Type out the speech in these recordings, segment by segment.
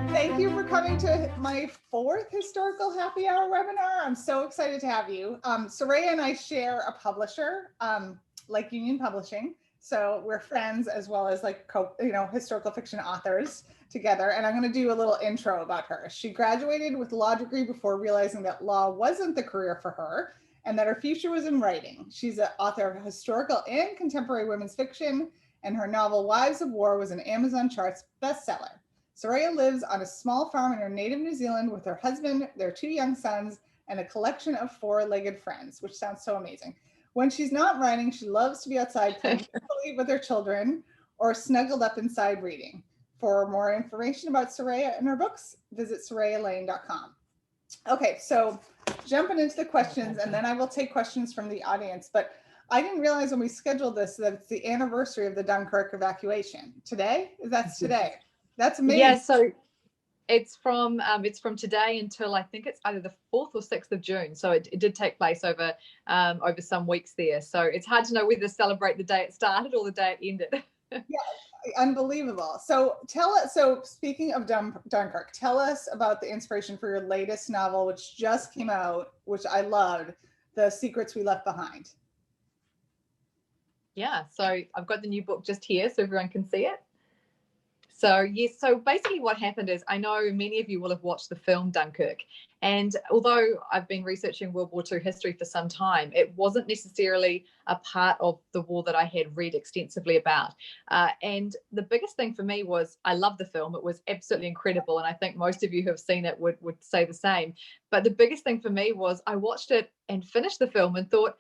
Thank you for coming to my fourth historical happy hour webinar. I'm so excited to have you. Soraya and I share a publisher, like Union Publishing. So we're friends as well as like historical fiction authors together. And I'm going to do a little intro about her. She graduated with a law degree before realizing that law wasn't the career for her and that her future was in writing. She's an author of historical and contemporary women's fiction, and her novel Wives of War was an Amazon charts bestseller. Soraya lives on a small farm in her native New Zealand with her husband, their two young sons, and a collection of four-legged friends, which sounds so amazing. When she's not writing, she loves to be outside playing with her children or snuggled up inside reading. For more information about Soraya and her books, visit sorayalane.com. Okay, so jumping into the questions, and then I will take questions from the audience. But I didn't realize when we scheduled this that it's the anniversary of the Dunkirk evacuation. Today? That's today. That's amazing. Yeah, so it's from today until I think it's either the 4th or 6th of June. So it did take place over some weeks there. So it's hard to know whether to celebrate the day it started or the day it ended. Yeah, unbelievable. So so speaking of Dunkirk, tell us about the inspiration for your latest novel, which just came out, which I loved, The Secrets We Left Behind. Yeah, so I've got the new book just here so everyone can see it. So yes, so basically what happened is, I know many of you will have watched the film Dunkirk, and although I've been researching World War II history for some time, it wasn't necessarily a part of the war that I had read extensively about. And the biggest thing for me was I loved the film. It was absolutely incredible, and I think most of you who have seen it would say the same. But the biggest thing for me was I watched it and finished the film and thought,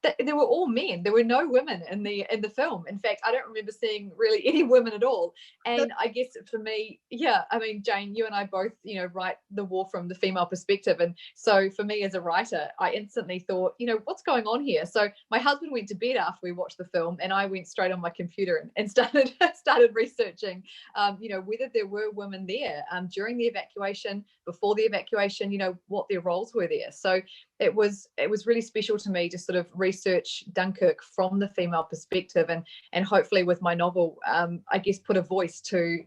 there were all men. There were no women in the film. In fact, I don't remember seeing really any women at all. And I guess for me, yeah, I mean, Jane, you and I both, write the war from the female perspective. And so for me as a writer, I instantly thought, what's going on here? So my husband went to bed after we watched the film, and I went straight on my computer and started researching, whether there were women there during the evacuation, before the evacuation, what their roles were there. So it was really special to me to sort of research Dunkirk from the female perspective, and hopefully with my novel, I guess put a voice to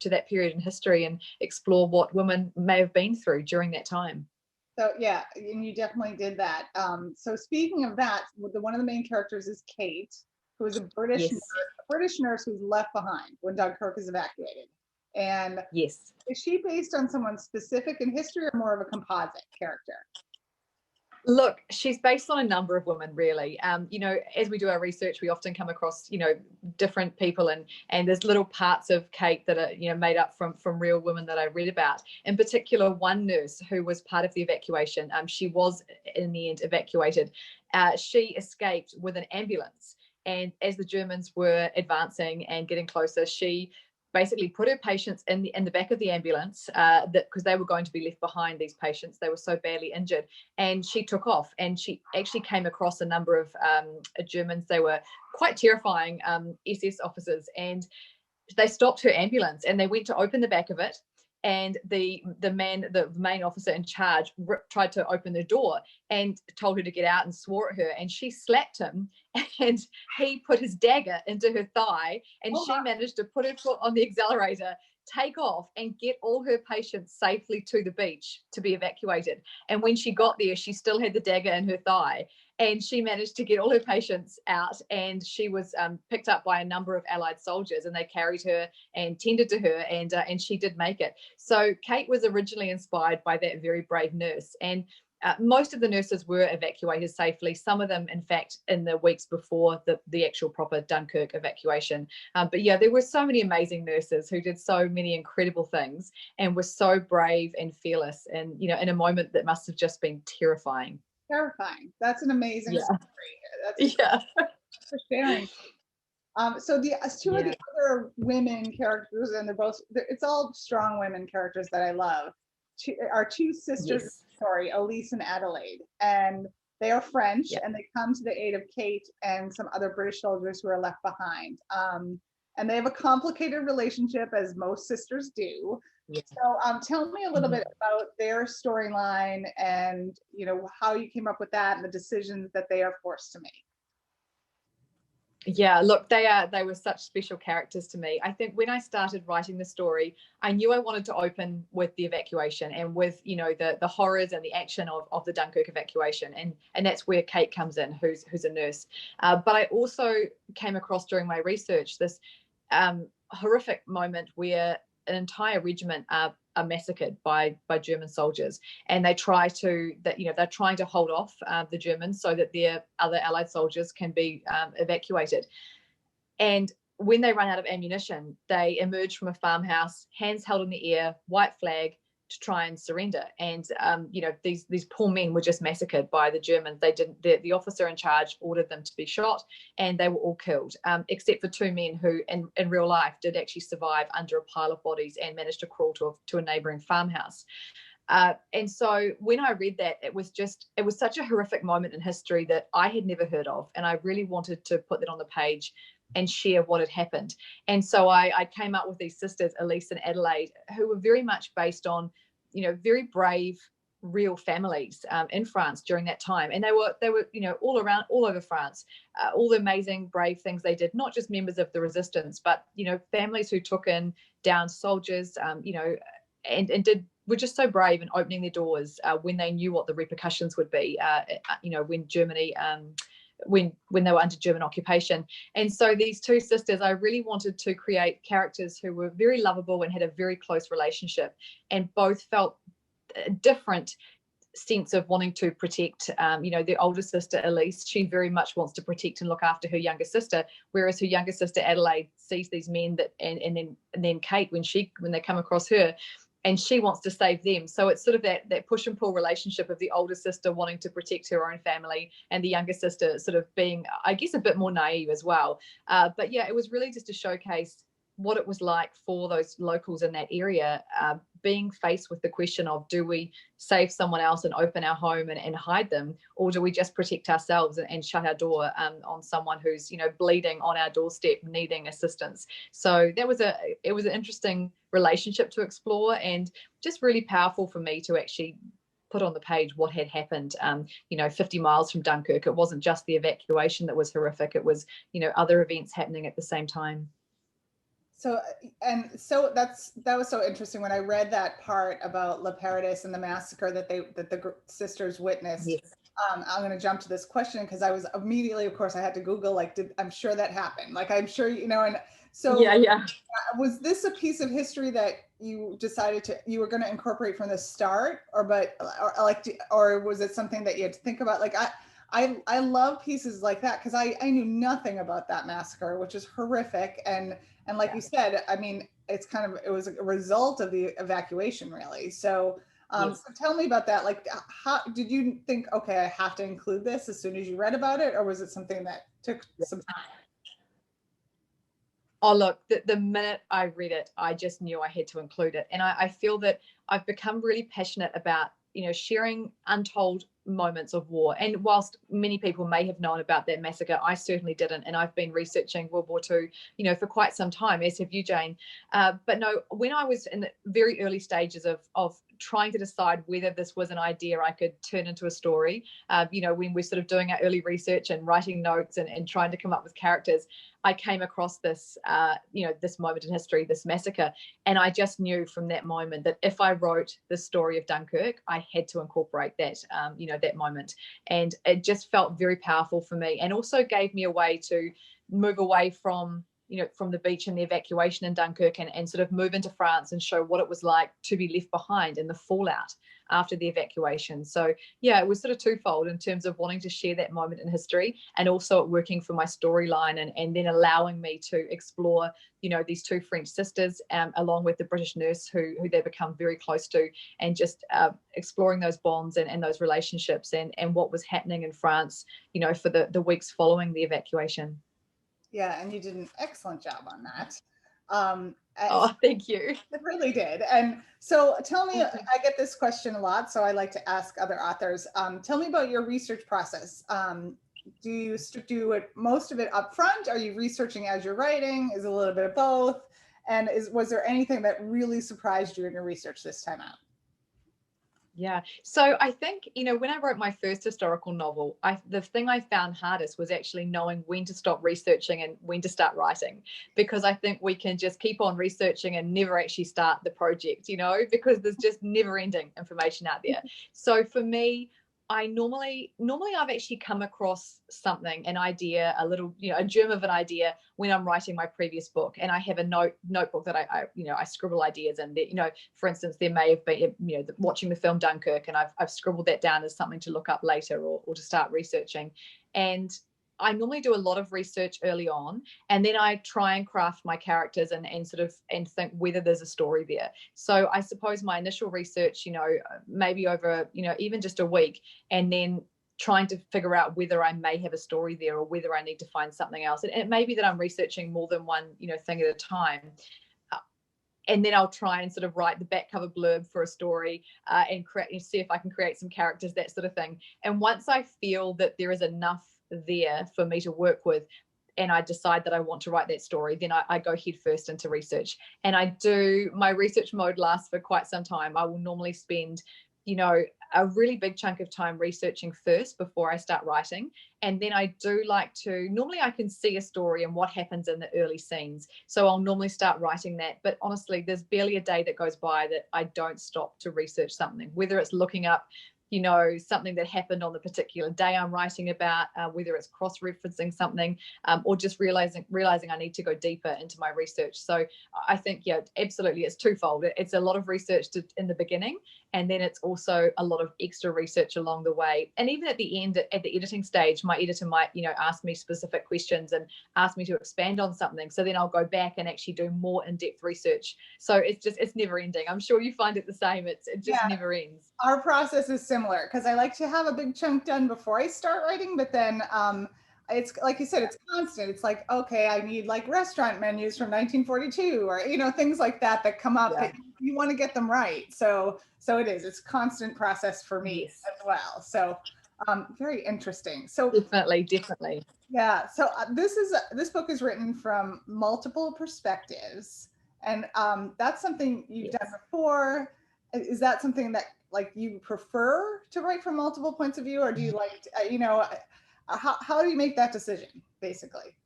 that period in history and explore what women may have been through during that time. So yeah, and you definitely did that. So speaking of that, one of the main characters is Cate, who is a British nurse who's left behind when Dunkirk is evacuated. And yes, is she based on someone specific in history or more of a composite character? Look, she's based on a number of women, really. As we do our research, we often come across, different people, and there's little parts of Cate that are, made up from real women that I read about. In particular, one nurse who was part of the evacuation, she was in the end evacuated. She escaped with an ambulance, and as the Germans were advancing and getting closer, she basically put her patients in the back of the ambulance because they were going to be left behind, these patients. They were so badly injured. And she took off, and she actually came across a number of Germans. They were quite terrifying SS officers, and they stopped her ambulance and they went to open the back of it. And the main officer in charge tried to open the door and told her to get out and swore at her. And she slapped him, and he put his dagger into her thigh, and she managed to put her foot on the accelerator, take off, and get all her patients safely to the beach to be evacuated. And when she got there, she still had the dagger in her thigh, and she managed to get all her patients out, and she was picked up by a number of Allied soldiers, and they carried her and tended to her, and she did make it. So Cate was originally inspired by that very brave nurse, and most of the nurses were evacuated safely, some of them, in fact, in the weeks before the actual proper Dunkirk evacuation. But yeah, there were so many amazing nurses who did so many incredible things and were so brave and fearless, and, in a moment that must have just been terrifying. Terrifying. That's an amazing story. That's for sharing. So the two of the other women characters, and it's all strong women characters that I love, are two sisters, Elise and Adelaide. And they are French, and they come to the aid of Cate and some other British soldiers who are left behind. And they have a complicated relationship, as most sisters do. So tell me a little bit about their storyline and, how you came up with that and the decisions that they are forced to make. Yeah, look, they were such special characters to me. I think when I started writing the story, I knew I wanted to open with the evacuation and with, you know, the horrors and the action of the Dunkirk evacuation, and that's where Cate comes in, who's a nurse. But I also came across during my research this horrific moment where an entire regiment are massacred by German soldiers, and they're trying to hold off the Germans so that their other Allied soldiers can be evacuated. And when they run out of ammunition, they emerge from a farmhouse, hands held in the air, white flag, to try and surrender. And these poor men were just massacred by the Germans. They didn't. The officer in charge ordered them to be shot, and they were all killed, except for two men who, in real life, did actually survive under a pile of bodies and managed to crawl to a neighbouring farmhouse. And so when I read that, it was such a horrific moment in history that I had never heard of, and I really wanted to put that on the page and share what had happened. And so I came up with these sisters, Elise and Adelaide, who were very much based on, very brave, real families in France during that time. And they were all over France, all the amazing, brave things they did, not just members of the resistance, but, families who took in down soldiers, were just so brave in opening their doors when they knew what the repercussions would be, when Germany, when they were under German occupation. And so these two sisters, I really wanted to create characters who were very lovable and had a very close relationship, and both felt a different sense of wanting to protect. The older sister, Elise, she very much wants to protect and look after her younger sister, whereas her younger sister, Adelaide, sees these men and then Cate, when they come across her, and she wants to save them. So it's sort of that push and pull relationship of the older sister wanting to protect her own family, and the younger sister sort of being, I guess, a bit more naive as well. But yeah, it was really just to showcase what it was like for those locals in that area, being faced with the question of, do we save someone else and open our home and hide them, or do we just protect ourselves and shut our door on someone who's bleeding on our doorstep needing assistance? So it was an interesting relationship to explore, and just really powerful for me to actually put on the page what had happened 50 miles from Dunkirk. It wasn't just the evacuation that was horrific, it was other events happening at the same time. So that was so interesting when I read that part about Le Paradis and the massacre that the sisters witnessed. Yes. I'm going to jump to this question because I was immediately, of course, I had to Google, I'm sure that happened. I'm sure, and so yeah. Was this a piece of history that you decided you were going to incorporate from the start, or was it something that you had to think about? I love pieces like that because I knew nothing about that massacre, which is horrific. And like you said, I mean, it was a result of the evacuation, really. So, Yes. so tell me about that. How did you think, okay, I have to include this as soon as you read about it, or was it something that took some time? Oh, look, the minute I read it, I just knew I had to include it. And I feel that I've become really passionate about, sharing untold moments of war. And whilst many people may have known about that massacre, I certainly didn't. And I've been researching World War II, for quite some time, as have you, Jane. But no, when I was in the very early stages of trying to decide whether this was an idea I could turn into a story, when we're sort of doing our early research and writing notes and trying to come up with characters, I came across this, this moment in history, this massacre. And I just knew from that moment that if I wrote the story of Dunkirk, I had to incorporate that, that moment. And it just felt very powerful for me, and also gave me a way to move away from the beach and the evacuation in Dunkirk and sort of move into France and show what it was like to be left behind in the fallout after the evacuation. So yeah, it was sort of twofold in terms of wanting to share that moment in history, and also it working for my storyline, and then allowing me to explore, these two French sisters, along with the British nurse who they become very close to, and just exploring those bonds and those relationships and what was happening in France, for the weeks following the evacuation. Yeah, and you did an excellent job on that. Thank you. It really did. And so tell me, I get this question a lot, so I like to ask other authors, tell me about your research process. Do you do most of it up front? Are you researching as you're writing? Is it a little bit of both? And was there anything that really surprised you in your research this time out? Yeah. So I think, when I wrote my first historical novel, the thing I found hardest was actually knowing when to stop researching and when to start writing, because I think we can just keep on researching and never actually start the project, because there's just never ending information out there. So for me, I normally I've actually come across something, an idea, a little, a germ of an idea when I'm writing my previous book, and I have a notebook that I scribble ideas in. For instance, there may have been, watching the film Dunkirk, and I've scribbled that down as something to look up later or to start researching. And I normally do a lot of research early on, and then I try and craft my characters and think whether there's a story there. So I suppose my initial research, maybe over, even just a week, and then trying to figure out whether I may have a story there or whether I need to find something else. And it may be that I'm researching more than one, thing at a time. And then I'll try and sort of write the back cover blurb for a story and see if I can create some characters, that sort of thing. And once I feel that there is enough there for me to work with, and I decide that I want to write that story, then I go head first into research. And my research mode lasts for quite some time. I will normally spend, a really big chunk of time researching first before I start writing. And then I do normally I can see a story and what happens in the early scenes. So I'll normally start writing that. But honestly, there's barely a day that goes by that I don't stop to research something, whether it's looking up, something that happened on the particular day I'm writing about, whether it's cross-referencing something, or just realizing I need to go deeper into my research. So I think, yeah, absolutely, it's twofold. It's a lot of research in the beginning, and then it's also a lot of extra research along the way. And even at the end, at the editing stage, my editor might, ask me specific questions and ask me to expand on something. So then I'll go back and actually do more in-depth research. So it's never ending. I'm sure you find it the same. It just never ends. Our process is similar because I like to have a big chunk done before I start writing, but then it's like you said, it's constant. It's like, okay, I need like restaurant menus from 1942 or, things like that come up that you want to get them right. So it's a constant process for me as well. So very interesting. So definitely. Yeah. So this book is written from multiple perspectives, and that's something you've done before. Is that something that you prefer to write from multiple points of view, or do you like, how do you make that decision, basically?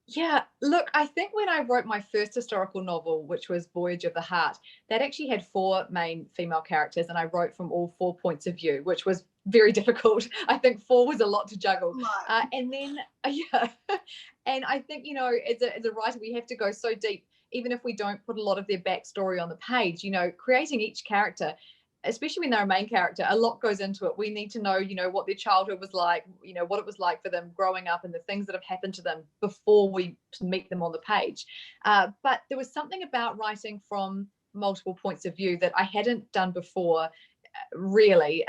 Yeah, look, I think when I wrote my first historical novel, which was Voyage of the Heart, that actually had 4 main female characters, and I wrote from all 4 points of view, which was very difficult. I think 4 was a lot to juggle. And then, and I think, as a writer, we have to go so deep, even if we don't put a lot of their backstory on the page, creating each character, especially when they're a main character, a lot goes into it. We need to know, what their childhood was like, what it was like for them growing up and the things that have happened to them before we meet them on the page. But there was something about writing from multiple points of view that I hadn't done before, really.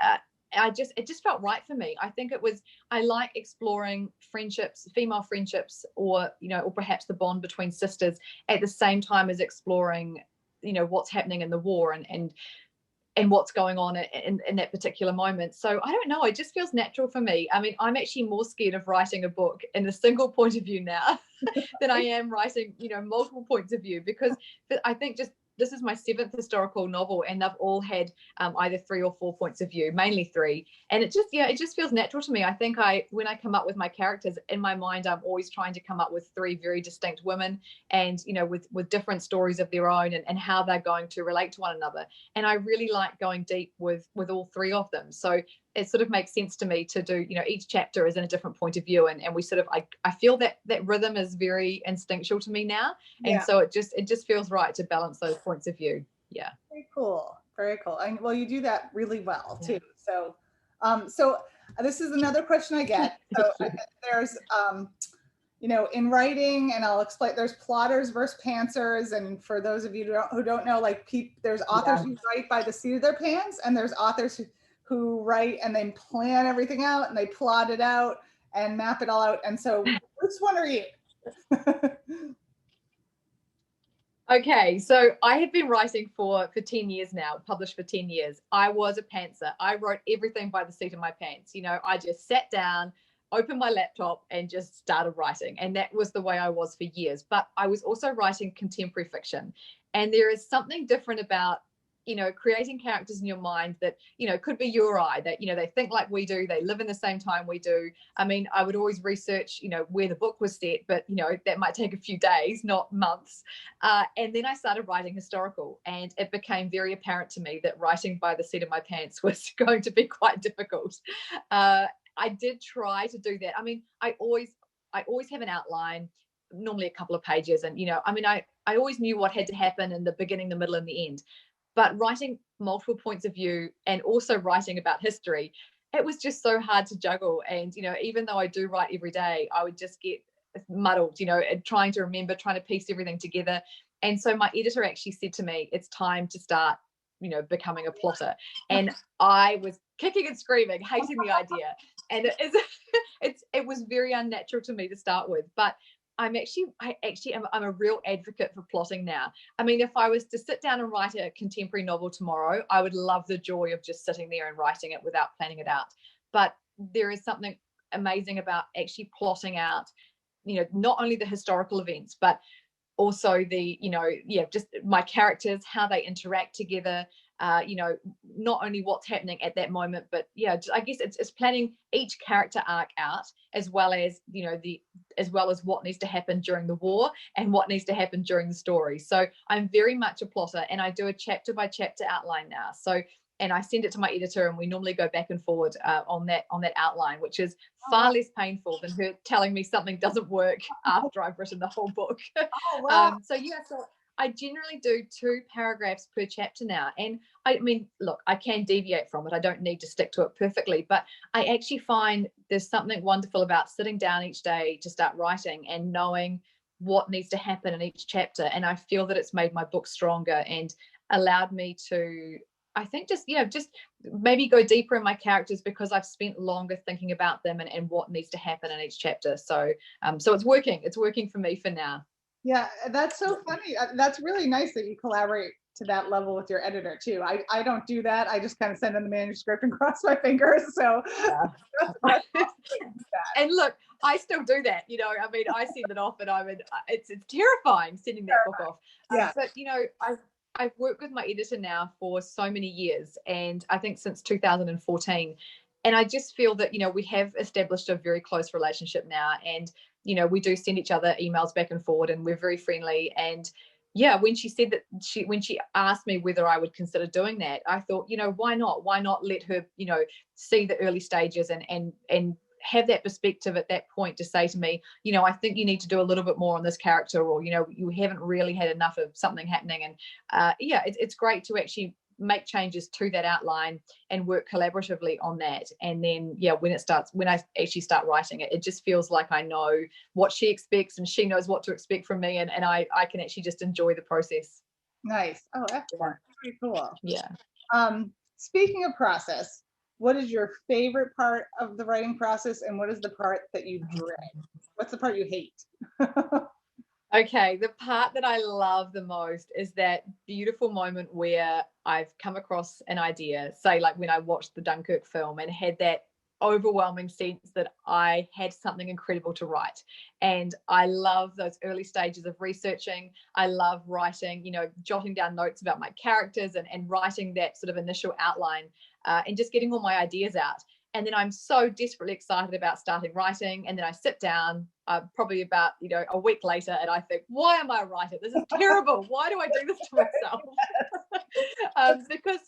It just felt right for me. I think I like exploring friendships, female friendships, or perhaps the bond between sisters at the same time as exploring, what's happening in the war and what's going on in that particular moment. So I don't know, it just feels natural for me. I mean, I'm actually more scared of writing a book in a single point of view now than I am writing, multiple points of view, because I think this is my 7th historical novel, and they've all had either 3 or 4 points of view, mainly 3. And it just feels natural to me. I think when I come up with my characters, in my mind, I'm always trying to come up with 3 very distinct women, and with different stories of their own, and how they're going to relate to one another. And I really like going deep with all 3 of them. So it sort of makes sense to me to do, each chapter is in a different point of view, and we sort of, I feel that rhythm is very instinctual to me now. And so it just feels right to balance those points of view. Yeah. Very cool. Very cool. And well, you do that really well too. So this is another question I get. So there's in writing, and I'll explain, there's plotters versus pantsers. And for those of you who don't know, there's authors who write by the seat of their pants, and there's authors who write and they plan everything out and they plot it out and map it all out. And so which one are you? Okay, so I have been writing for 10 years now, published for 10 years. I was a pantser. I wrote everything by the seat of my pants. I just sat down, opened my laptop, and just started writing. And that was the way I was for years. But I was also writing contemporary fiction. And there is something different about, creating characters in your mind that, could be you or I, that, they think like we do, they live in the same time we do. I mean, I would always research, where the book was set, but, that might take a few days, not months. And then I started writing historical, and it became very apparent to me that writing by the seat of my pants was going to be quite difficult. I did try to do that. I mean, I always have an outline, normally a couple of pages. And, I always knew what had to happen in the beginning, the middle, and the end. But writing multiple points of view and also writing about history, it was just so hard to juggle. And, even though I do write every day, I would just get muddled, trying to remember, trying to piece everything together. And so my editor actually said to me, it's time to start, becoming a plotter. And I was kicking and screaming, hating the idea. And it was very unnatural to me to start with. But I'm a real advocate for plotting now. I mean, if I was to sit down and write a contemporary novel tomorrow, I would love the joy of just sitting there and writing it without planning it out. But there is something amazing about actually plotting out, not only the historical events, but also the, just my characters, how they interact together, not only what's happening at that moment, but I guess it's planning each character arc out, as well as, as what needs to happen during the war and what needs to happen during the story. So I'm very much a plotter, and I do a chapter by chapter outline now. So, and I send it to my editor, and we normally go back and forward on that outline, which is far less painful than her telling me something doesn't work after I've written the whole book. Oh, wow. So I generally do 2 paragraphs per chapter now. And I mean, look, I can deviate from it. I don't need to stick to it perfectly, but I actually find there's something wonderful about sitting down each day to start writing and knowing what needs to happen in each chapter. And I feel that it's made my book stronger and allowed me to, I think, just maybe go deeper in my characters, because I've spent longer thinking about them and what needs to happen in each chapter. So it's working for me for now. Yeah, that's so funny. That's really nice that you collaborate to that level with your editor too. I don't do that. I just kind of send in the manuscript and cross my fingers. So And look, I still do that. I mean, I send it off, and it's terrifying sending that book off. Yeah. But I've worked with my editor now for so many years, and I think since 2014. And I just feel that, we have established a very close relationship now, and, we do send each other emails back and forward, and we're very friendly. And when she said that when she asked me whether I would consider doing that, I thought, why not? Why not let her, see the early stages and have that perspective at that point to say to me, I think you need to do a little bit more on this character, or, you haven't really had enough of something happening. And it's great to actually make changes to that outline and work collaboratively on that. And then, when I actually start writing it, it just feels like I know what she expects and she knows what to expect from me. And I can actually just enjoy the process. Nice. Oh, excellent. Very cool. Yeah. Speaking of process, what is your favorite part of the writing process, and what is the part that you dread? What's the part you hate? Okay, the part that I love the most is that beautiful moment where I've come across an idea, say like when I watched the Dunkirk film and had that overwhelming sense that I had something incredible to write. And I love those early stages of researching. I love writing, jotting down notes about my characters and writing that sort of initial outline and just getting all my ideas out. And then I'm so desperately excited about starting writing. And then I sit down probably about, a week later, and I think, why am I writing? This is terrible. Why do I do this to myself? Because,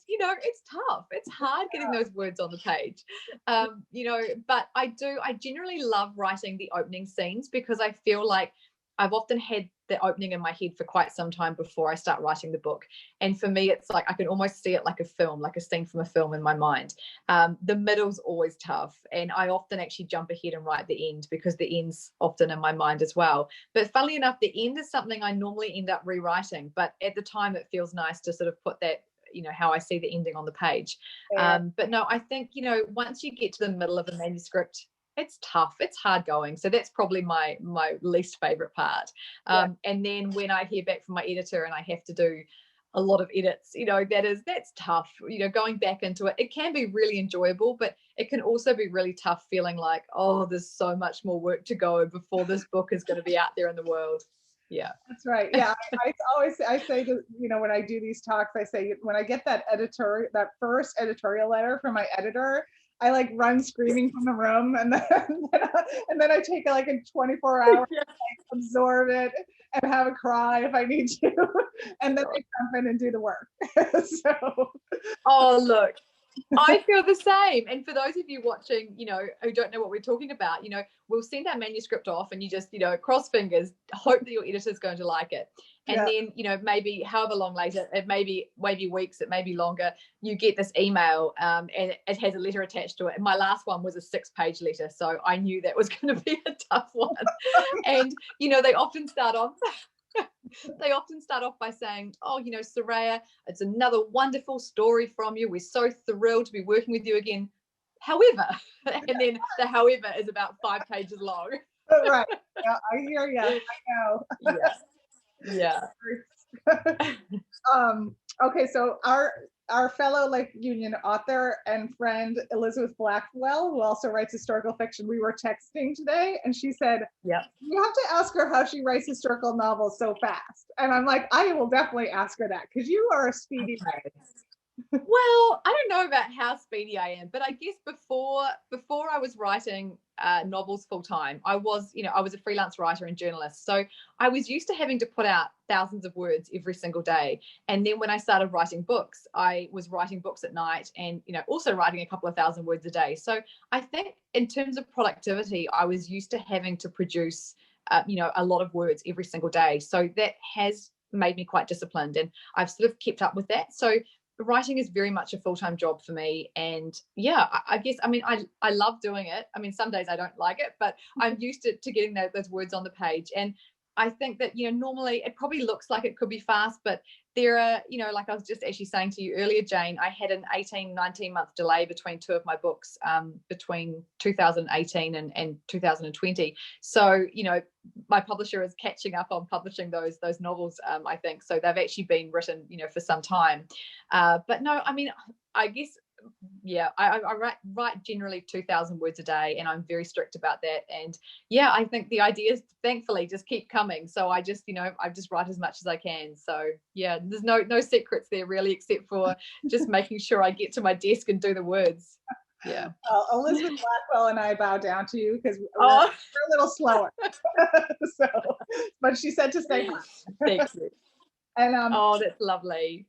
it's tough. It's hard getting those words on the page. But I generally love writing the opening scenes, because I feel like I've often had the opening in my head for quite some time before I start writing the book. And for me, it's like I can almost see it like a film, like a scene from a film in my mind. The middle's always tough. And I often actually jump ahead and write the end, because the end's often in my mind as well. But funnily enough, the end is something I normally end up rewriting. But at the time, it feels nice to sort of put that, how I see the ending on the page. Yeah. But no, I think, once you get to the middle of a manuscript, it's tough. It's hard going. So that's probably my least favorite part. And then when I hear back from my editor and I have to do a lot of edits, that's tough. Going back into it, it can be really enjoyable, but it can also be really tough, feeling like, oh, there's so much more work to go before this book is going to be out there in the world. Yeah. That's right. Yeah. I say to, when I do these talks, I say, when I get that first editorial letter from my editor, I like run screaming from the room, and then and then I take like a 24-hour, Yeah. absorb it and have a cry if I need to, and then I jump in and do the work. So. Oh, look, I feel the same. And for those of you watching, who don't know what we're talking about, we'll send our manuscript off and you just, cross fingers, hope that your editor's going to like it. And then, maybe however long later, it may be weeks, it may be longer, you get this email and it has a letter attached to it. And my last one was a 6-page letter. So I knew that was going to be a tough one. And, they often start off. They often start off by saying, oh, Soraya, it's another wonderful story from you. We're so thrilled to be working with you again. However, and then the however is about 5 pages long. Right. Yeah, I hear you. I know. Yeah. Okay, so our fellow Union author and friend Elizabeth Blackwell, who also writes historical fiction, we were texting today, and she said, "Yeah, you have to ask her how she writes historical novels so fast." And I'm like, I will definitely ask her that, because you are a speedy writer. Well, I don't know about how speedy I am, but I guess before I was writing novels full time, I was a freelance writer and journalist. So I was used to having to put out thousands of words every single day. And then when I started writing books, I was writing books at night and, also writing a couple of thousand words a day. So I think in terms of productivity, I was used to having to produce, a lot of words every single day. So that has made me quite disciplined, and I've sort of kept up with that. So writing is very much a full-time job for me. And I guess, I love doing it. Some days I don't like it, but I'm used to getting those words on the page. And I think that, normally it probably looks like it could be fast, but there are, like I was just actually saying to you earlier, Jane, I had an 19 month delay between 2 of my books, between 2018 and 2020. So, my publisher is catching up on publishing those novels, I think. So they've actually been written, for some time. But no, I guess, I write generally 2,000 words a day, and I'm very strict about that. And I think the ideas thankfully just keep coming. So I just, I just write as much as I can. So there's no secrets there really, except for just making sure I get to my desk and do the words. Yeah. Elizabeth Blackwell and I bow down to you, because we're a little slower. So, but she said to stay home. Thank you. And that's lovely.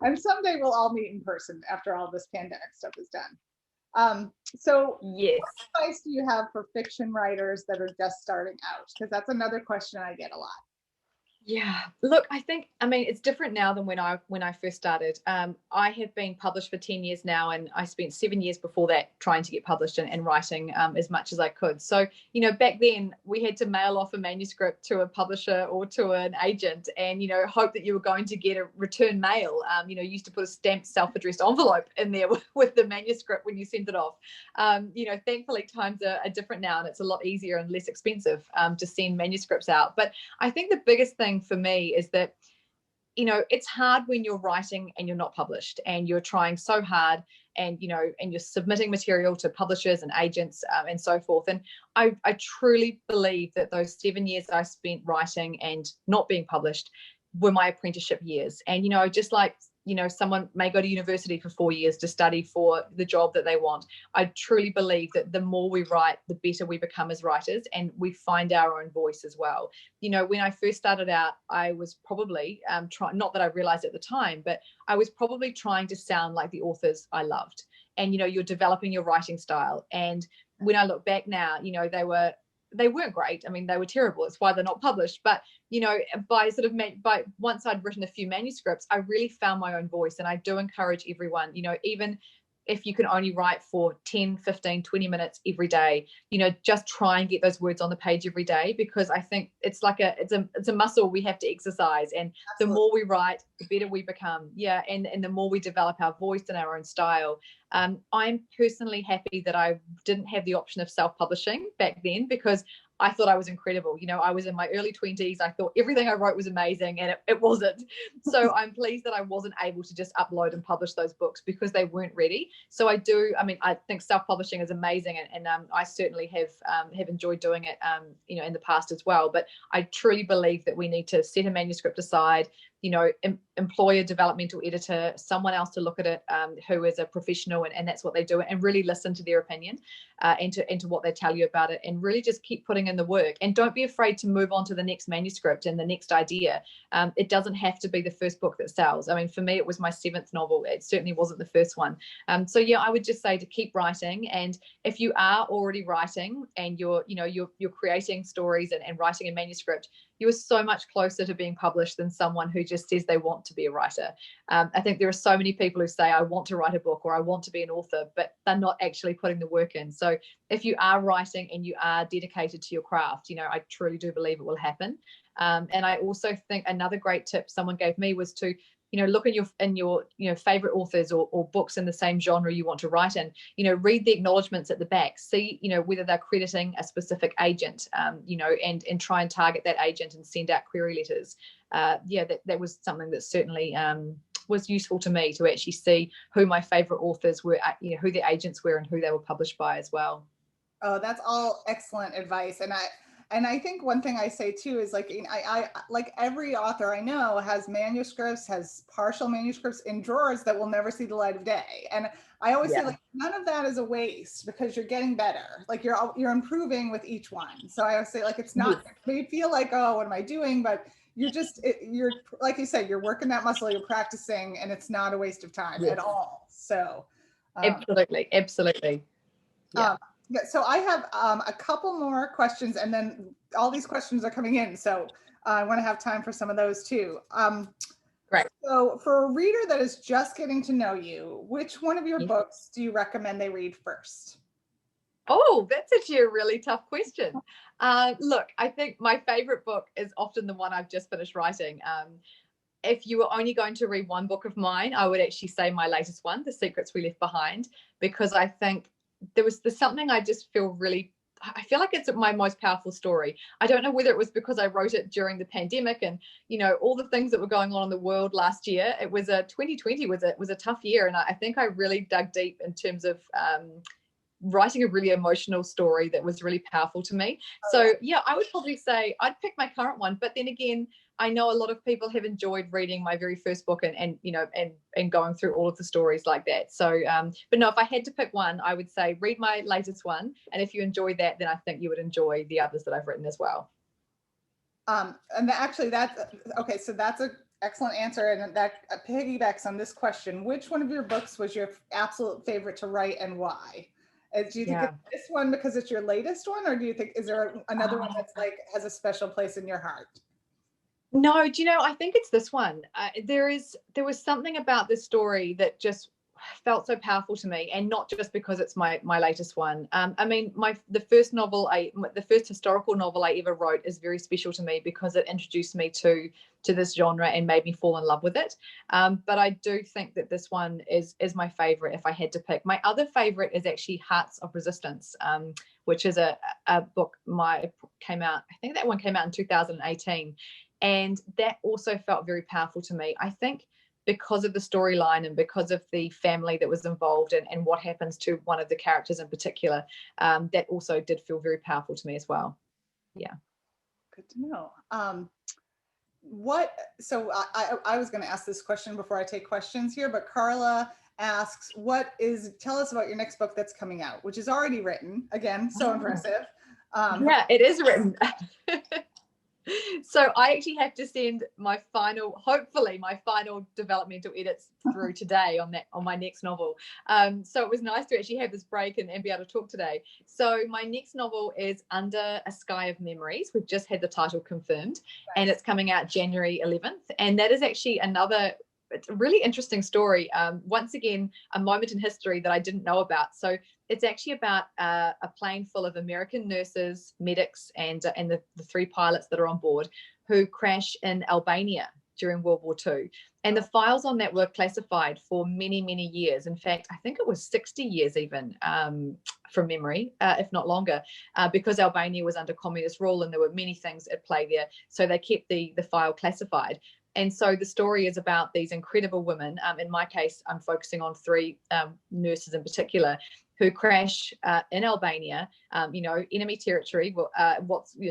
And someday we'll all meet in person after all this pandemic stuff is done. So yes, what advice do you have for fiction writers that are just starting out? Because that's another question I get a lot. Yeah, look, I think, it's different now than when I first started. I have been published for 10 years now, and I spent 7 years before that trying to get published and writing as much as I could. So, back then we had to mail off a manuscript to a publisher or to an agent and, hope that you were going to get a return mail. You used to put a stamped self-addressed envelope in there with the manuscript when you sent it off. Thankfully times are different now, and it's a lot easier and less expensive to send manuscripts out. But I think the biggest thing for me is that, it's hard when you're writing and you're not published, and you're trying so hard, and, and you're submitting material to publishers and agents and so forth. And I truly believe that those 7 years I spent writing and not being published were my apprenticeship years. And, just like, someone may go to university for 4 years to study for the job that they want. I truly believe that the more we write, the better we become as writers, and we find our own voice as well. When I first started out, I was probably not that I realized at the time, but I was probably trying to sound like the authors I loved. And, you're developing your writing style. And when I look back now, they weren't great. They were terrible. It's why they're not published. But, by once I'd written a few manuscripts, I really found my own voice. And I do encourage everyone, even if you can only write for 10, 15, 20 minutes every day, just try and get those words on the page every day, because I think it's like it's a muscle we have to exercise. And Absolutely. The more we write, the better we become. Yeah. And the more we develop our voice and our own style. I'm personally happy that I didn't have the option of self-publishing back then, because I thought I was incredible. You know, I was in my early 20s. I thought everything I wrote was amazing, and it wasn't. So I'm pleased that I wasn't able to just upload and publish those books because they weren't ready. So I think self-publishing is amazing, and I certainly have enjoyed doing it, you know, in the past as well. But I truly believe that we need to set a manuscript aside, you know, employ a developmental editor, someone else to look at it, who is a professional, and that's what they do, and really listen to their opinion, and to what they tell you about it, and really just keep putting in the work, and don't be afraid to move on to the next manuscript and the next idea. It doesn't have to be the first book that sells. I mean, for me, it was my 7th novel. It certainly wasn't the first one. So yeah, I would just say to keep writing, and if you are already writing and you're creating stories and writing a manuscript, you are so much closer to being published than someone who just says they want to be a writer. I think there are so many people who say, I want to write a book or I want to be an author, but they're not actually putting the work in. So if you are writing and you are dedicated to your craft, you know, I truly do believe it will happen. And I also think another great tip someone gave me was to, you know, look in your you know, favorite authors or books in the same genre you want to write in, you know, read the acknowledgements at the back, see, you know, whether they're crediting a specific agent, you know, and try and target that agent and send out query letters. Yeah, that was something that certainly was useful to me, to actually see who my favorite authors were, you know, who the agents were and who they were published by as well. Oh, that's all excellent advice. And I think one thing I say too is, like, I like every author I know has manuscripts, has partial manuscripts in drawers that will never see the light of day. And I always say, like, none of that is a waste, because you're getting better. Like, you're improving with each one. So I always say, like, it's not, it may feel like, oh, what am I doing? But you're like you said, you're working that muscle, you're practicing, and it's not a waste of time at all. So absolutely. Yeah. Yeah, so I have a couple more questions, and then all these questions are coming in. So I want to have time for some of those too. Great. So for a reader that is just getting to know you, which one of your books do you recommend they read first? Oh, that's actually a really tough question. Look, I think my favorite book is often the one I've just finished writing. If you were only going to read one book of mine, I would actually say my latest one, The Secrets We Left Behind, because I think there's something I just feel like it's my most powerful story. I don't know whether it was because I wrote it during the pandemic and, you know, all the things that were going on in the world last year. 2020 was a tough year, and I think I really dug deep in terms of writing a really emotional story that was really powerful to me. So yeah, I would probably say I'd pick my current one, but then again, I know a lot of people have enjoyed reading my very first book and you know, and going through all of the stories like that. So but no, if I had to pick one, I would say read my latest one, and if you enjoy that, then I think you would enjoy the others that I've written as well. And actually that's okay, so that's an excellent answer, and that piggybacks on this question. Which one of your books was your absolute favorite to write, and why? Do you think it's this one because it's your latest one, or do you think, is there another one that's like has a special place in your heart? No, do you know, I think it's this one. There was something about this story that just felt so powerful to me, and not just because it's my latest one. I mean, the first historical novel I ever wrote is very special to me because it introduced me to this genre and made me fall in love with it. But I do think that this one is my favorite if I had to pick. My other favorite is actually Hearts of Resistance, which is a book came out. I think that one came out in 2018, and that also felt very powerful to me. I think because of the storyline and because of the family that was involved and what happens to one of the characters in particular, that also did feel very powerful to me as well. Yeah. Good to know. So I was going to ask this question before I take questions here, but Carla asks, tell us about your next book that's coming out, which is already written. Again, so impressive. Yeah, it is written. So I actually have to send hopefully my final developmental edits through today on my next novel. So it was nice to actually have this break and be able to talk today. So my next novel is Under a Sky of Memories. We've just had the title confirmed, and it's coming out January 11th. And that is actually it's a really interesting story. Once again, a moment in history that I didn't know about. So it's actually about a plane full of American nurses, medics, and the 3 pilots that are on board who crash in Albania. during World War II. And the files on that were classified for many, many years. In fact, I think it was 60 years even, from memory, if not longer, because Albania was under communist rule and there were many things at play there. So they kept the file classified. And so the story is about these incredible women. In my case, I'm focusing on three nurses in particular who crash in Albania, enemy territory.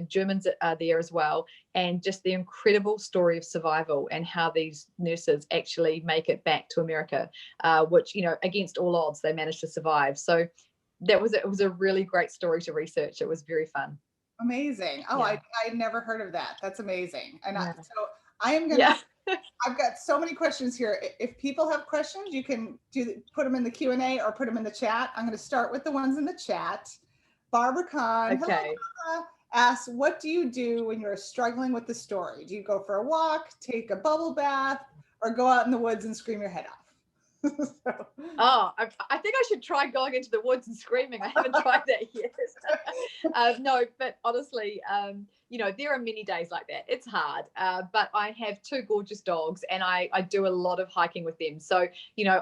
Germans are there as well, and just the incredible story of survival and how these nurses actually make it back to America, which, against all odds, they managed to survive. So it was a really great story to research. It was very fun. Amazing. Oh, yeah. I never heard of that. That's amazing. And yeah. So I am going to, I've got so many questions here. If people have questions, you can put them in the Q&A or put them in the chat. I'm going to start with the ones in the chat. Barbara Khan, okay. Hello, Barbara, asks, what do you do when you're struggling with the story? Do you go for a walk, take a bubble bath, or go out in the woods and scream your head off? Oh, I think I should try going into the woods and screaming. I haven't tried that yet. No, but honestly, there are many days like that. It's hard, but I have two gorgeous dogs and I do a lot of hiking with them. So,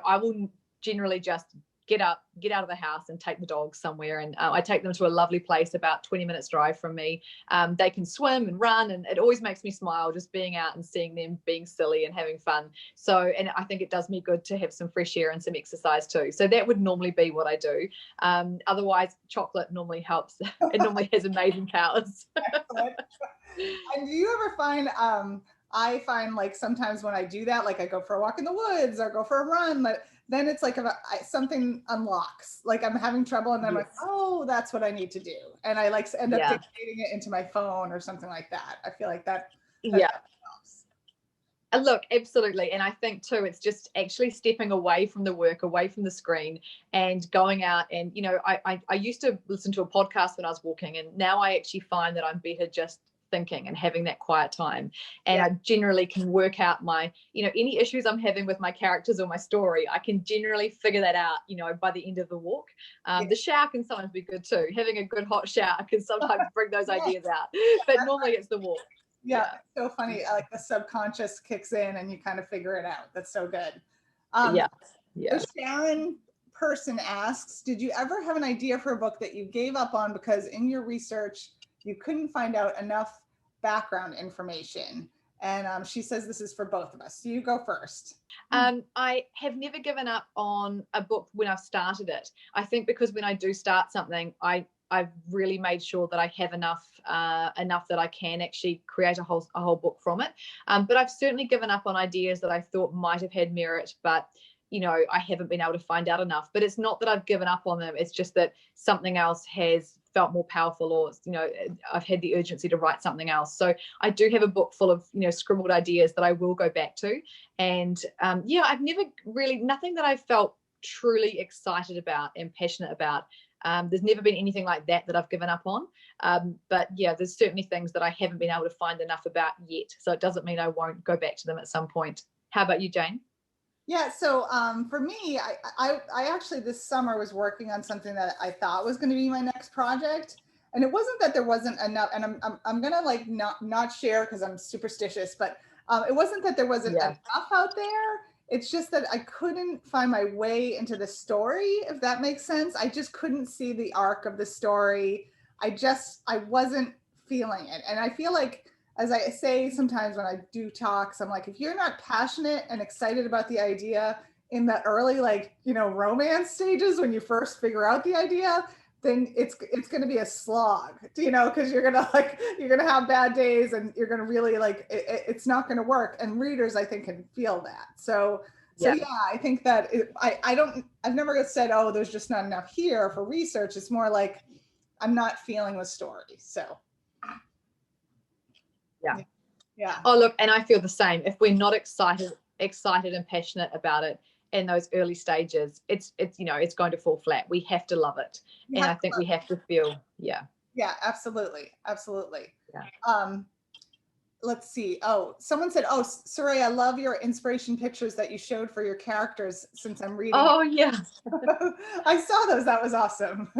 I will generally just get out of the house and take the dogs somewhere. And I take them to a lovely place about 20 minutes drive from me. They can swim and run, and it always makes me smile just being out and seeing them being silly and having fun. So, and I think it does me good to have some fresh air and some exercise too. So that would normally be what I do. Otherwise, chocolate normally helps. It normally has amazing calories. And do you ever find, I find like sometimes when I do that, like I go for a walk in the woods or go for a run, but then it's like something unlocks, like I'm having trouble and then I'm like, oh, that's what I need to do. And I like end up dictating it into my phone or something like that. I feel like that helps. Look, absolutely. And I think too, it's just actually stepping away from the work, away from the screen and going out. And, I used to listen to a podcast when I was walking, and now I actually find that I'm better just thinking and having that quiet time. And I generally can work out my, any issues I'm having with my characters or my story, I can generally figure that out, by the end of the walk. The shower can sometimes be good too. Having a good hot shower can sometimes bring those ideas out, but normally it's the walk. Yeah, it's so funny. Like the subconscious kicks in and you kind of figure it out. That's so good. Sharon Person asks, did you ever have an idea for a book that you gave up on because in your research you couldn't find out enough background information? And she says this is for both of us. So you go first. I have never given up on a book when I've started it. I think because when I do start something, I've really made sure that I have enough that I can actually create a whole book from it. But I've certainly given up on ideas that I thought might have had merit, but I haven't been able to find out enough. But it's not that I've given up on them. It's just that something else has felt more powerful, or I've had the urgency to write something else. So I do have a book full of scribbled ideas that I will go back to. And I've never really, nothing that I felt truly excited about and passionate about. There's never been anything like that I've given up on. But there's certainly things that I haven't been able to find enough about yet. So it doesn't mean I won't go back to them at some point. How about you, Jane? Yeah, so for me, I actually this summer was working on something that I thought was going to be my next project, and it wasn't that there wasn't enough. And I'm gonna like not share because I'm superstitious, but it wasn't that there wasn't enough out there. It's just that I couldn't find my way into the story, if that makes sense. I just couldn't see the arc of the story. I wasn't feeling it, and I feel like, as I say sometimes when I do talks, I'm like, if you're not passionate and excited about the idea in the early, romance stages when you first figure out the idea, then it's going to be a slog, because you're going to have bad days and you're going to really it's not going to work. And readers, I think, can feel that. So I think that I've never said, oh, there's just not enough here for research. It's more like I'm not feeling the story. So. Yeah. Oh, look, and I feel the same. If we're not excited and passionate about it in those early stages, it's going to fall flat. We have to love it. And I think we have to feel, Yeah, absolutely. Yeah. Let's see. Oh, someone said, oh, Soraya, I love your inspiration pictures that you showed for your characters since I'm reading. Oh, yeah. I saw those. That was awesome.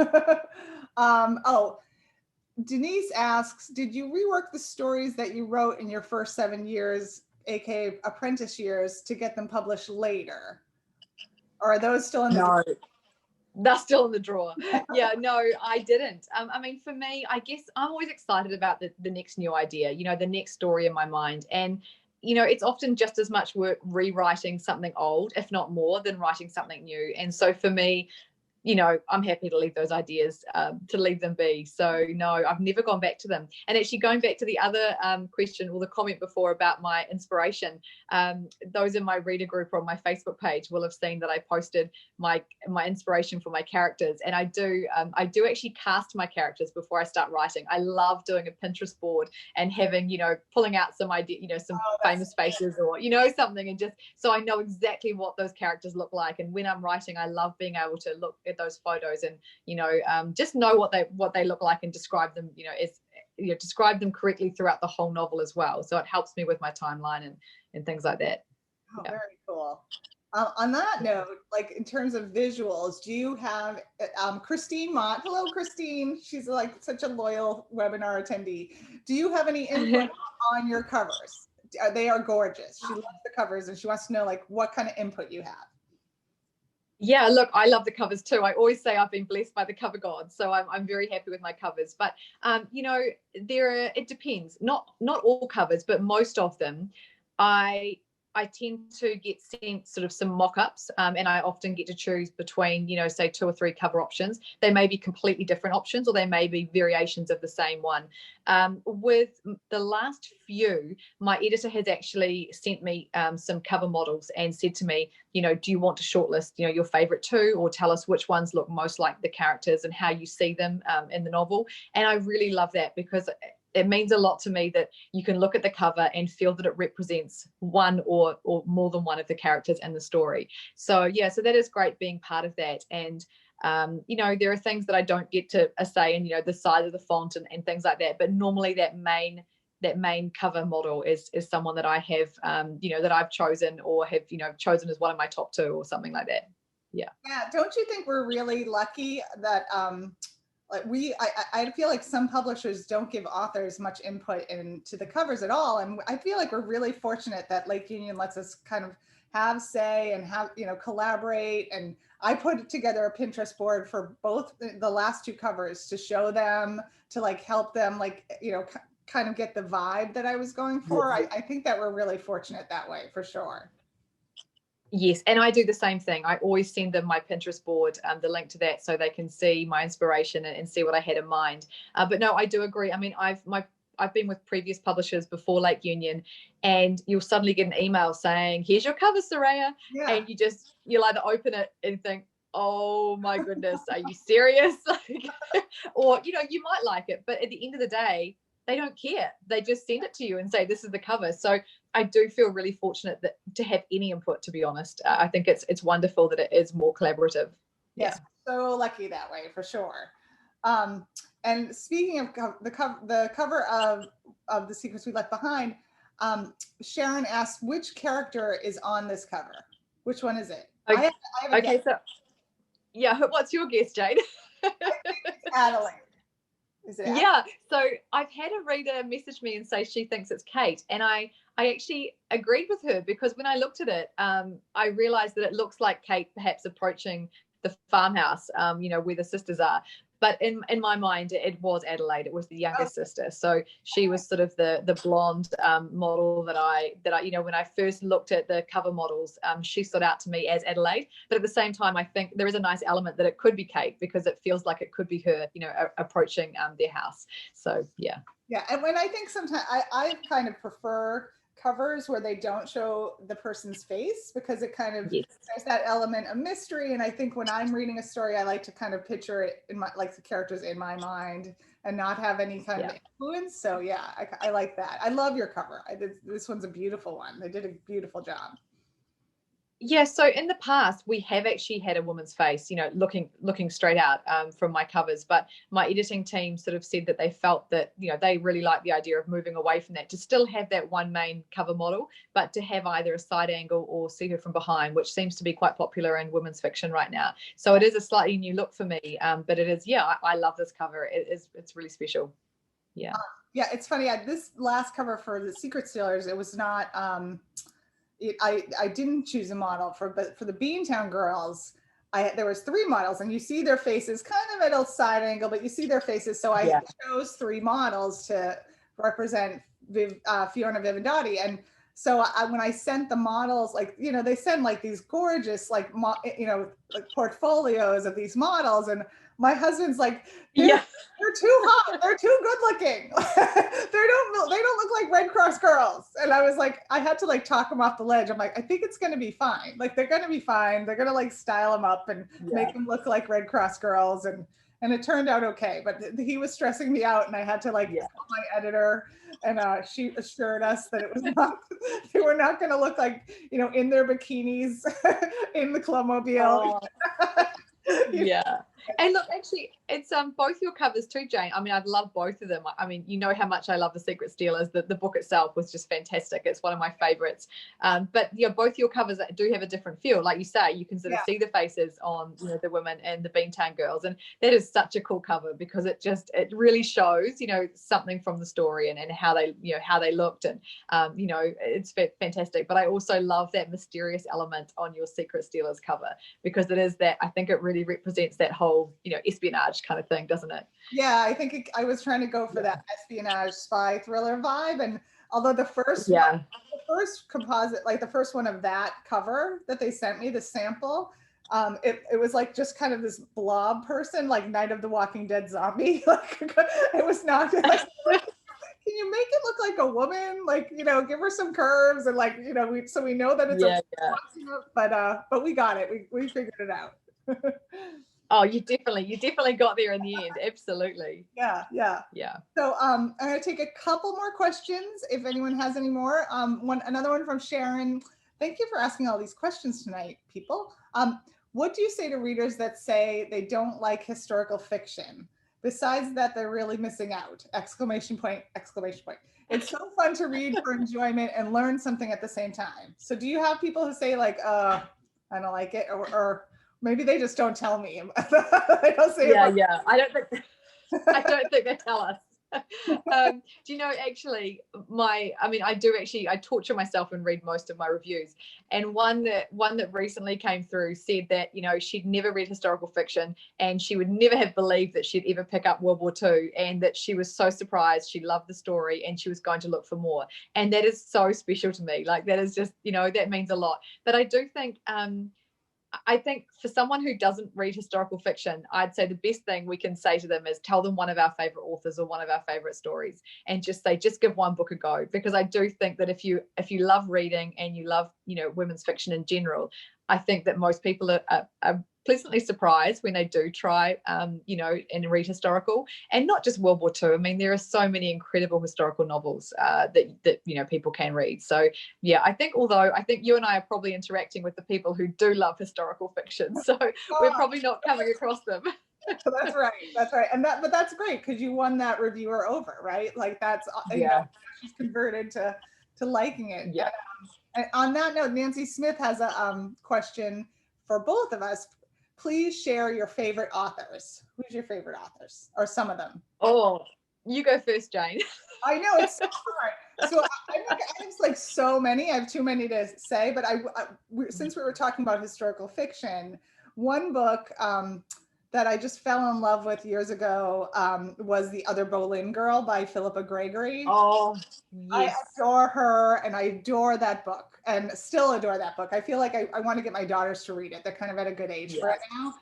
Denise asks, did you rework the stories that you wrote in your first 7 years aka apprentice years, to get them published later? Or are those still in the No, that's still in the drawer. Yeah, no, I didn't. I mean, for me, I guess I'm always excited about the next new idea, you know, the next story in my mind. And, you know, it's often just as much work rewriting something old, if not more, than writing something new. And so for me, you know, I'm happy to leave those ideas, to leave them be. So no, I've never gone back to them. And actually going back to the other question or the comment before about my inspiration, those in my reader group or on my Facebook page will have seen that I posted my inspiration for my characters. And I do actually cast my characters before I start writing. I love doing a Pinterest board and having, you know, pulling out some idea, you know, some famous faces or, you know, something, and just so I know exactly what those characters look like. And when I'm writing, I love being able to look at those photos and, you know, just know what they look like and describe them, you know, as, you know, describe them correctly throughout the whole novel as well. So it helps me with my timeline and things like that. Oh, yeah. Very cool. On that note, like in terms of visuals, do you have Christine Mott? Hello, Christine. She's like such a loyal webinar attendee. Do you have any input on your covers? They are gorgeous. She loves the covers and she wants to know like what kind of input you have. Yeah, look, I love the covers too. I always say I've been blessed by the cover gods, so I'm very happy with my covers. But you know, it depends. Not all covers, but most of them, I tend to get sent sort of some mock-ups, and I often get to choose between, you know, say 2 or 3 cover options. They may be completely different options, or they may be variations of the same one. With the last few, my editor has actually sent me some cover models and said to me, you know, do you want to shortlist, you know, your favorite 2, or tell us which ones look most like the characters and how you see them in the novel. And I really love that, because it means a lot to me that you can look at the cover and feel that it represents one or more than one of the characters in the story. So yeah, so that is great being part of that. And you know, there are things that I don't get to say in, you know, the size of the font and things like that. But normally that main cover model is someone that I have, you know, that I've chosen or have, you know, chosen as one of my top 2 or something like that. Yeah. Yeah. Don't you think we're really lucky that like I feel like some publishers don't give authors much input into the covers at all, and I feel like we're really fortunate that Lake Union lets us kind of have say and have, you know, collaborate. And I put together a Pinterest board for both the last 2 covers to show them, to like help them, like, you know, kind of get the vibe that I was going for. I think that we're really fortunate that way, for sure. Yes, and I do the same thing. I always send them my Pinterest board, the link to that, so they can see my inspiration and see what I had in mind. But no, I do agree. I mean, I've been with previous publishers before Lake Union, and you'll suddenly get an email saying, "Here's your cover, Soraya," and you'll either open it and think, "Oh my goodness, are you serious?" Or, you know, you might like it, but at the end of the day, they don't care. They just send it to you and say, "This is the cover." So I do feel really fortunate that to have any input, to be honest. I think it's wonderful that it is more collaborative. Yes, so lucky that way, for sure. And speaking of the cover of The Secrets We Left Behind, Sharon asked, which character is on this cover? Which one is it? Okay, I have a guess. So yeah, what's your guess, Jade? I think it's Adelaide. Is it Adelaide? Yeah, so I've had a reader message me and say she thinks it's Cate, and I actually agreed with her, because when I looked at it, I realized that it looks like Cate perhaps approaching the farmhouse, you know, where the sisters are. But in my mind, it was Adelaide. It was the younger sister. So she was sort of the blonde model that I, you know, when I first looked at the cover models, she stood out to me as Adelaide. But at the same time, I think there is a nice element that it could be Cate, because it feels like it could be her, you know, approaching their house. So yeah. Yeah, and when I think sometimes I kind of prefer covers where they don't show the person's face, because it kind of there's that element of mystery. And I think when I'm reading a story, I like to kind of picture it in my, like, the characters in my mind and not have any kind of influence. So yeah, I like that. I love your cover. This one's a beautiful one. They did a beautiful job. Yeah, so in the past, we have actually had a woman's face, you know, looking straight out from my covers. But my editing team sort of said that they felt that, you know, they really like the idea of moving away from that, to still have that one main cover model, but to have either a side angle or see her from behind, which seems to be quite popular in women's fiction right now. So it is a slightly new look for me, but it is, yeah, I love this cover. It's really special. Yeah. Yeah, it's funny. This last cover for the Secret Stealers, it was not. I didn't choose a model but for the Beantown girls, there was 3 models, and you see their faces kind of at a side angle, but you see their faces. So I chose 3 models to represent Fiona, Viv, and Dottie. And so when I sent the models, like, you know, they send like these gorgeous, like, you know, like portfolios of these models, and my husband's like, they're too hot. They're too good looking. They don't look like Red Cross girls. And I was like, I had to like talk them off the ledge. I'm like, I think it's going to be fine. Like, they're going to be fine. They're going to like style them up and make them look like Red Cross girls. And it turned out okay, but he was stressing me out, and I had to like call my editor, and she assured us that it was not, they were not going to look like, you know, in their bikinis in the clubmobile. Yeah. And look, actually, it's both your covers too, Jane. I mean, I've loved both of them. I mean, you know how much I love The Secret Stealers. The book itself was just fantastic. It's one of my favorites. But yeah, both your covers do have a different feel. Like you say, you can sort of see the faces on, you know, the women and the Beantown girls, and that is such a cool cover because it really shows, you know, something from the story and how they, you know, how they looked, and you know, it's fantastic. But I also love that mysterious element on your Secret Stealers cover, because it is that, I think it really represents that whole, you know, espionage kind of thing, doesn't it? Yeah, I think I was trying to go for that espionage spy thriller vibe. And although the first composite, like the first one of that cover that they sent me, the sample, it was like just kind of this blob person, like Night of the Walking Dead zombie. Like, it was not like, can you make it look like a woman? Like, you know, give her some curves, and like, you know, we know that it's but we got it. We figured it out. Oh, you definitely got there in the end. Absolutely. Yeah. So I'm going to take a couple more questions if anyone has any more. Another one from Sharon. Thank you for asking all these questions tonight, people. What do you say to readers that say they don't like historical fiction? Besides that, they're really missing out! Exclamation point, exclamation point. It's so fun to read for enjoyment and learn something at the same time. So do you have people who say like, I don't like it, or maybe they just don't tell me? They don't say I don't think they tell us. Do you know, actually, I torture myself and read most of my reviews, and one that recently came through said that, you know, she'd never read historical fiction and she would never have believed that she'd ever pick up World War II, and that she was so surprised. She loved the story and she was going to look for more, and that is so special to me. Like, that is just, you know, that means a lot. But I do think I think for someone who doesn't read historical fiction, I'd say the best thing we can say to them is tell them one of our favorite authors or one of our favorite stories, and just give one book a go. Because I do think that if you love reading and you love, you know, women's fiction in general, I think that most people are pleasantly surprised when they do try, you know, and read historical, and not just World War II. I mean, there are so many incredible historical novels that you know, people can read. So yeah, I think you and I are probably interacting with the people who do love historical fiction, so we're probably not coming across them. That's right. And but that's great, because you won that reviewer over, right? Like, that's, you know, she's converted to liking it. Yeah. And on that note, Nancy Smith has a question for both of us. Please share your favorite authors. Who's your favorite authors, or some of them? Oh, you go first, Jane. I know, it's so hard. So I have like so many. I have too many to say, but since we were talking about historical fiction, one book that I just fell in love with years ago was The Other Boleyn Girl by Philippa Gregory. Oh, yes. I adore her, and I adore that book, and still adore that book. I feel like I want to get my daughters to read it. They're kind of at a good age for it now.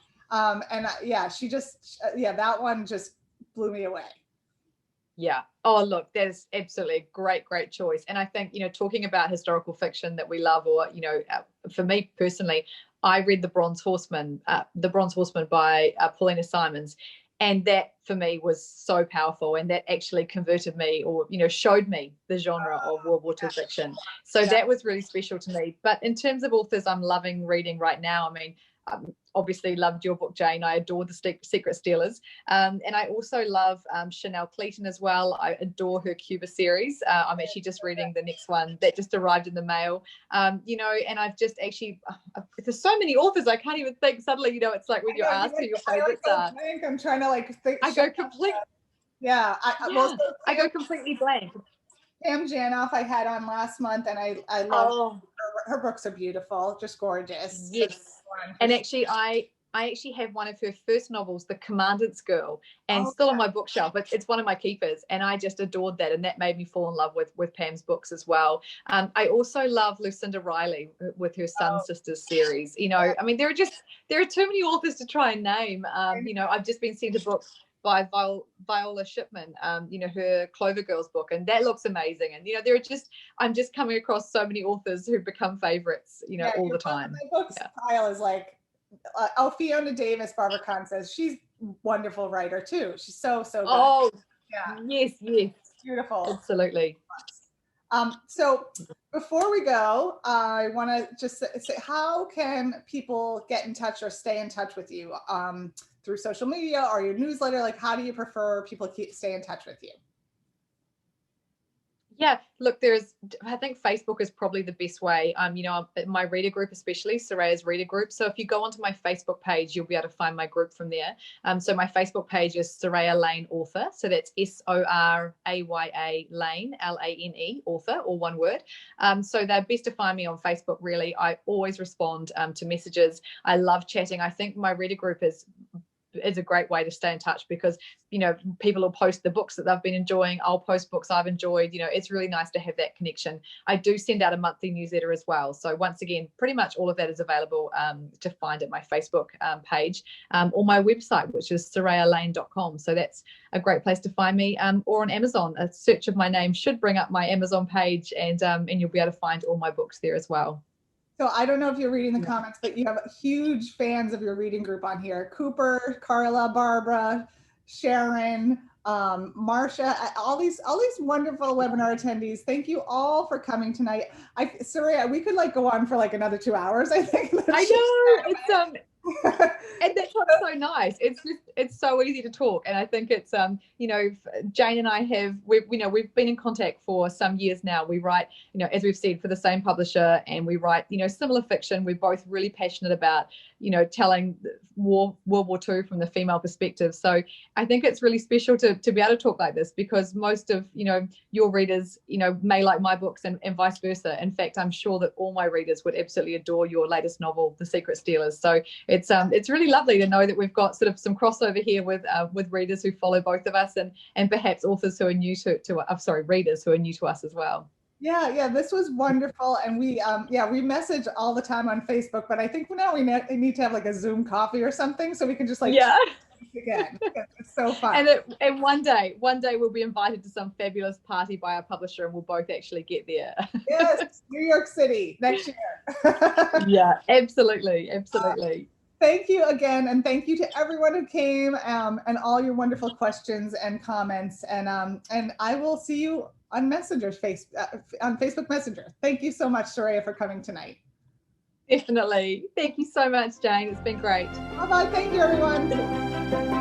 That one just blew me away. Yeah. Oh, look, that is absolutely a great choice. And I think, you know, talking about historical fiction that we love, or, you know, for me personally, I read The Bronze Horseman by Paulina Simons. And that for me was so powerful, and that actually converted me, or, you know, showed me the genre of World War II fiction. So that was really special to me. But in terms of authors I'm loving reading right now, I mean, obviously loved your book, Jane. I adore The Secret Stealers. And I also love Chanel Cleaton as well. I adore her Cuba series. I'm actually just reading the next one that just arrived in the mail. You know, and I've just actually, there's so many authors, I can't even think. Suddenly, you know, it's like when you're asked who your favorites are. I'm trying to like think. I go complete. Yeah. Well, so I go completely blank. Pam Janoff I had on last month, and I love her books are beautiful, just gorgeous. Yes. And actually, I actually have one of her first novels, The Commandant's Girl, and still on my bookshelf. It's one of my keepers, and I just adored that, and that made me fall in love with Pam's books as well. I also love Lucinda Riley with her Sun Sisters series. You know, I mean, there are too many authors to try and name. You know, I've just been sent a book by Viola Shipman, you know, her Clover Girls book, and that looks amazing. And you know, I'm just coming across so many authors who become favorites, you know, all the time. My books pile is like, Fiona Davis, Barbara Kahn says she's a wonderful writer too. She's so good. Oh, yes, beautiful, absolutely. So before we go, I want to just say, how can people get in touch or stay in touch with you? Through social media or your newsletter? Like, how do you prefer people stay in touch with you? Yeah, look, I think Facebook is probably the best way. You know, my reader group, especially Soraya's reader group. So if you go onto my Facebook page, you'll be able to find my group from there. So my Facebook page is Soraya Lane Author. So that's Soraya Lane, Lane, author, all one word. So they're best to find me on Facebook, really. I always respond to messages. I love chatting. I think my reader group is a great way to stay in touch, because you know, people will post the books that they've been enjoying. I'll post books I've enjoyed. You know, it's really nice to have that connection. I do send out a monthly newsletter as well. So once again, pretty much all of that is available to find at my Facebook page or my website, which is sorayalane.com. So that's a great place to find me, or on Amazon. A search of my name should bring up my Amazon page, and you'll be able to find all my books there as well. So I don't know if you're reading the comments, but you have huge fans of your reading group on here. Cooper, Carla, Barbara, Sharon, Marcia, all these wonderful webinar attendees. Thank you all for coming tonight. Soraya, we could like go on for like another 2 hours, I think. I know, it's and that's what's so nice. It's so easy to talk, and I think it's you know, Jane and I we've been in contact for some years now. We write, you know, as we've said, for the same publisher, and we write, you know, similar fiction. We're both really passionate about, you know, telling World War II from the female perspective. So I think it's really special to be able to talk like this, because most of, you know, your readers, you know, may like my books, and vice versa. In fact, I'm sure that all my readers would absolutely adore your latest novel, The Secret Stealers. So it's really lovely to know that we've got sort of some crossover here with readers who follow both of us, and perhaps authors who are new readers who are new to us as well. Yeah, this was wonderful, and we message all the time on Facebook, but I think now we need to have like a Zoom coffee or something, so we can just like again. It's so fun. And one day we'll be invited to some fabulous party by our publisher, and we'll both actually get there. Yes, New York City next year. Yeah, absolutely. Thank you again, and thank you to everyone who came, and all your wonderful questions and comments. And I will see you on Messenger, on Facebook Messenger. Thank you so much, Soraya, for coming tonight. Definitely. Thank you so much, Jane. It's been great. Bye-bye. Thank you, everyone.